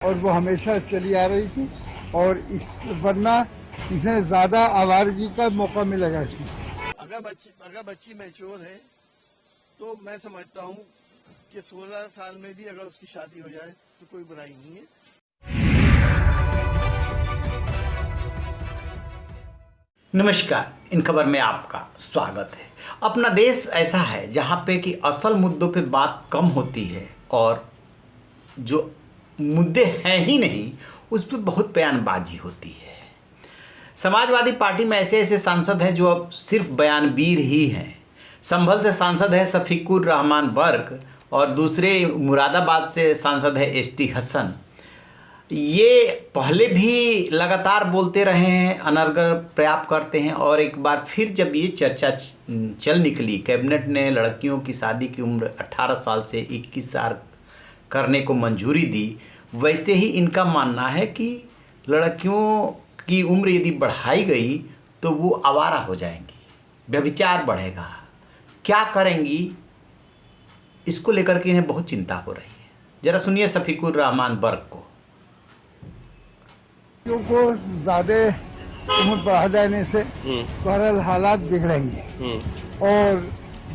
और वो हमेशा चली आ रही थी और वरना इसे ज्यादा आवारगी का मौका मिलेगा इसमें। अगर बच्ची मैच्योर है तो मैं समझता हूँ कि 16 साल में भी अगर उसकी शादी हो जाए तो कोई बुराई नहीं है। नमस्कार, इन खबर में आपका स्वागत है। अपना देश ऐसा है जहाँ पे कि असल मुद्दों पे बात कम होती है और जो मुद्दे हैं ही नहीं उस पर बहुत बयानबाजी होती है। समाजवादी पार्टी में ऐसे ऐसे सांसद हैं जो अब सिर्फ बयानवीर ही हैं। संभल से सांसद है शफीकुर रहमान बर्क और दूसरे मुरादाबाद से सांसद है एसटी हसन। ये पहले भी लगातार बोलते रहे हैं, अनर्गल प्रयास करते हैं और एक बार फिर जब ये चर्चा चल निकली, कैबिनेट ने लड़कियों की शादी की उम्र 18 साल से 21 साल करने को मंजूरी दी, वैसे ही इनका मानना है कि लड़कियों की उम्र यदि बढ़ाई गई तो वो आवारा हो जाएंगी, व्यभिचार बढ़ेगा। क्या करेंगी, इसको लेकर के इन्हें बहुत चिंता हो रही है। जरा सुनिए शफीकुर रहमान बर्क को। को ज्यादा उम्र बढ़ा जाने से बहरहाल हालात बिगड़ेंगे और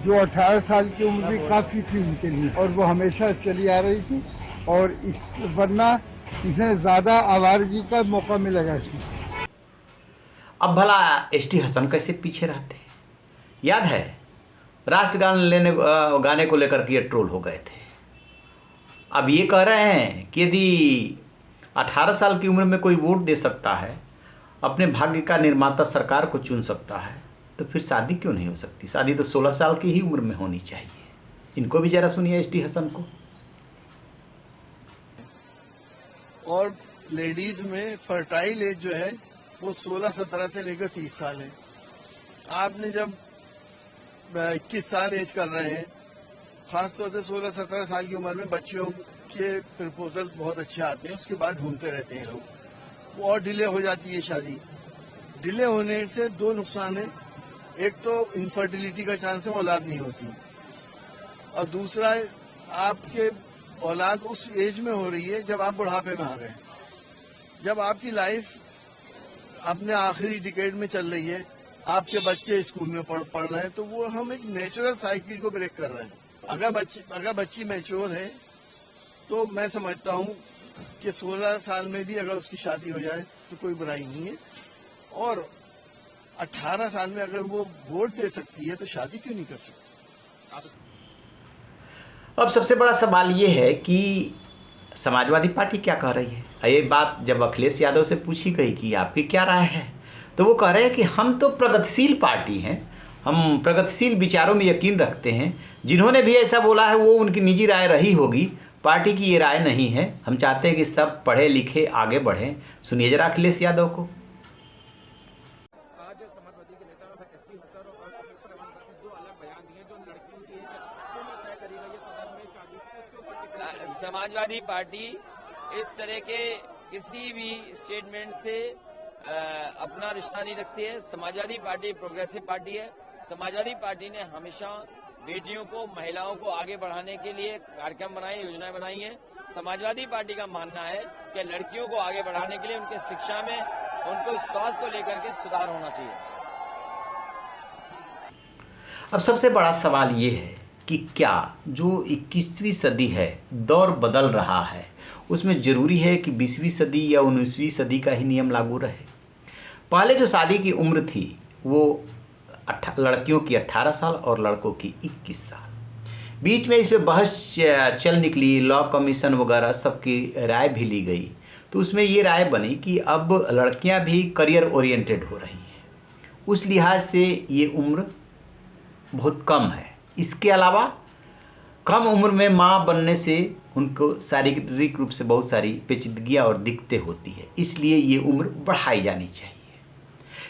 जो 18 साल की उम्र भी काफी थी उनके लिए और वो हमेशा चली आ रही थी और वरना इसे ज्यादा आवारगी का मौका मिलेगा इसमें। अब भला एसटी हसन कैसे पीछे रहते हैं? याद है राष्ट्रगान गाने को लेकर के ये ट्रोल हो गए थे। अब ये कह रहे हैं कि यदि 18 साल की उम्र में कोई वोट दे सकता है, अपने भाग्य का निर्माता सरकार को चुन सकता है, तो फिर शादी क्यों नहीं हो सकती? शादी तो 16 साल की ही उम्र में होनी चाहिए। इनको भी जरा सुनिए एसटी हसन को। और लेडीज में फर्टाइल एज जो है वो 16-17 से लेकर 30 साल है। आपने जब 21 साल एज कर रहे हैं, खासतौर से 16-17 साल की उम्र में बच्चियों के प्रपोजल बहुत अच्छे आते हैं, उसके बाद ढूंढते रहते हैं लोग, वो और डिले हो जाती है शादी। डिले होने से दो नुकसान है, एक तो इनफर्टिलिटी का चांस है, औलाद नहीं होती, और दूसरा है आपके औलाद उस एज में हो रही है जब आप बुढ़ापे में आ गए, जब आपकी लाइफ अपने आखिरी डिकेड में चल रही है, आपके बच्चे स्कूल में पढ़ रहे हैं, तो वो हम एक नेचुरल साइकिल को ब्रेक कर रहे हैं। अगर बच्ची मैच्योर है तो मैं समझता हूं कि 16 साल में भी अगर उसकी शादी हो जाए तो कोई बुराई नहीं है, और 18 साल में अगर वो वोट दे सकती है तो शादी क्यों नहीं कर सकती? अब सबसे बड़ा सवाल ये है कि समाजवादी पार्टी क्या कह रही है। ये बात जब अखिलेश यादव से पूछी गई कि आपकी क्या राय है, तो वो कह रहे हैं कि हम तो प्रगतिशील पार्टी हैं, हम प्रगतिशील विचारों में यकीन रखते हैं। जिन्होंने भी ऐसा बोला है वो उनकी निजी राय रही होगी, पार्टी की ये राय नहीं है। हम चाहते हैं कि सब पढ़े लिखे आगे बढ़ें। सुनिए जरा अखिलेश यादव को। आज समाजवादी के नेता एसटी हसन और शफीकुर रहमान बर्क ने दो अलग बयान दिए जो लड़कियों की क्यों तय करेगा ये सदन में शादी। समाजवादी पार्टी इस तरह के किसी भी स्टेटमेंट से अपना रिश्ता नहीं रखती है। समाजवादी पार्टी प्रोग्रेसिव पार्टी है। समाजवादी पार्टी ने हमेशा बेटियों को, महिलाओं को आगे बढ़ाने के लिए कार्यक्रम बनाए, योजनाएं बनाई हैं। समाजवादी पार्टी का मानना है कि लड़कियों को आगे बढ़ाने के लिए उनके शिक्षा में, उनको स्वास्थ्य को लेकर के सुधार होना चाहिए। अब सबसे बड़ा सवाल ये है कि क्या जो 21वीं सदी है, दौर बदल रहा है, उसमें ज़रूरी है कि 20वीं सदी या 19वीं सदी का ही नियम लागू रहे? पहले जो शादी की उम्र थी वो लड़कियों की 18 साल और लड़कों की 21 साल। बीच में इस पर बहस चल निकली, लॉ कमीशन वगैरह सबकी राय भी ली गई, तो उसमें ये राय बनी कि अब लड़कियां भी करियर ओरिएंटेड हो रही हैं, उस लिहाज से ये उम्र बहुत कम है। इसके अलावा कम उम्र में माँ बनने से उनको शारीरिक रूप से बहुत सारी पेचीदगियाँ और दिक्कतें होती है, इसलिए ये उम्र बढ़ाई जानी चाहिए।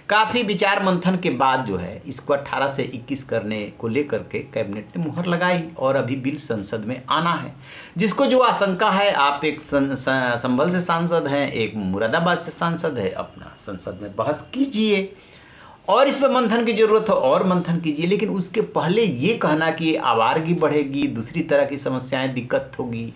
काफ़ी विचार मंथन के बाद जो है इसको 18 से 21 करने को लेकर के कैबिनेट ने मुहर लगाई और अभी बिल संसद में आना है। जिसको जो आशंका है, आप एक संभल से सांसद हैं, एक मुरादाबाद से सांसद है, अपना संसद में बहस कीजिए और इस पर मंथन की ज़रूरत हो और मंथन कीजिए, लेकिन उसके पहले ये कहना कि आवारगी बढ़ेगी, दूसरी तरह की समस्याएं दिक्कत होगी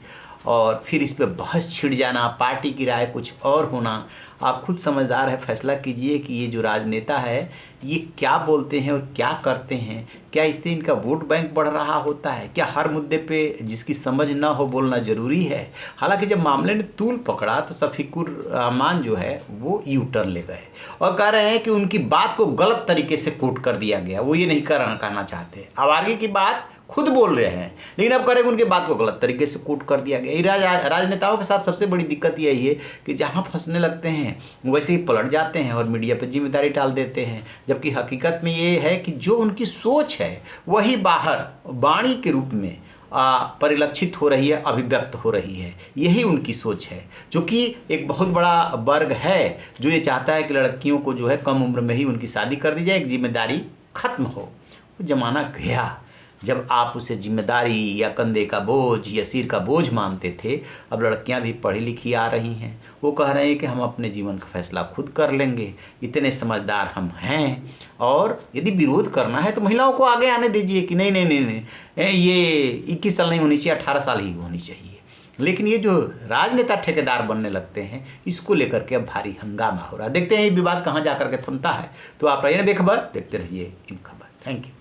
और फिर इस पर बहस छिड़ जाना, पार्टी की राय कुछ और होना। आप खुद समझदार है, फैसला कीजिए कि ये जो राजनेता है ये क्या बोलते हैं और क्या करते हैं। क्या इससे इनका वोट बैंक बढ़ रहा होता है? क्या हर मुद्दे पे जिसकी समझ ना हो बोलना ज़रूरी है? हालांकि जब मामले ने तूल पकड़ा तो शफीकुर रहमान जो है वो यू टर्न ले गए और कह रहे हैं कि उनकी बात को गलत तरीके से कोट कर दिया गया। वो ये नहीं कहना चाहते, अब आगे की बात खुद बोल रहे हैं, लेकिन अब करेंगे उनकी बात को गलत तरीके से कोट कर दिया गया। राजनेताओं के साथ सबसे बड़ी दिक्कत यही है कि जहां फंसने लगते हैं वैसे ही पलट जाते हैं और मीडिया पर जिम्मेदारी टाल देते हैं, जबकि हकीकत में ये है कि जो उनकी सोच है वही बाहर वाणी के रूप में परिलक्षित हो रही है, अभिव्यक्त हो रही है। यही उनकी सोच है, जो कि एक बहुत बड़ा वर्ग है जो ये चाहता है कि लड़कियों को जो है कम उम्र में ही उनकी शादी कर दी जाए, एक जिम्मेदारी खत्म हो। वो जमाना गया जब आप उसे जिम्मेदारी या कंधे का बोझ या सिर का बोझ मानते थे। अब लड़कियां भी पढ़ी लिखी आ रही हैं, वो कह रहे हैं कि हम अपने जीवन का फैसला खुद कर लेंगे, इतने समझदार हम हैं। और यदि विरोध करना है तो महिलाओं को आगे आने दीजिए कि नहीं नहीं नहीं नहीं, ये 21 साल नहीं होनी चाहिए, 18 साल ही होनी चाहिए। लेकिन ये जो राजनेता ठेकेदार बनने लगते हैं, इसको लेकर के अब भारी हंगामा हो रहा है। देखते हैं ये विवाद कहाँ जा कर के थमता है। तो आप रहिए बेखबर, देखते रहिए इन खबर। Thank you.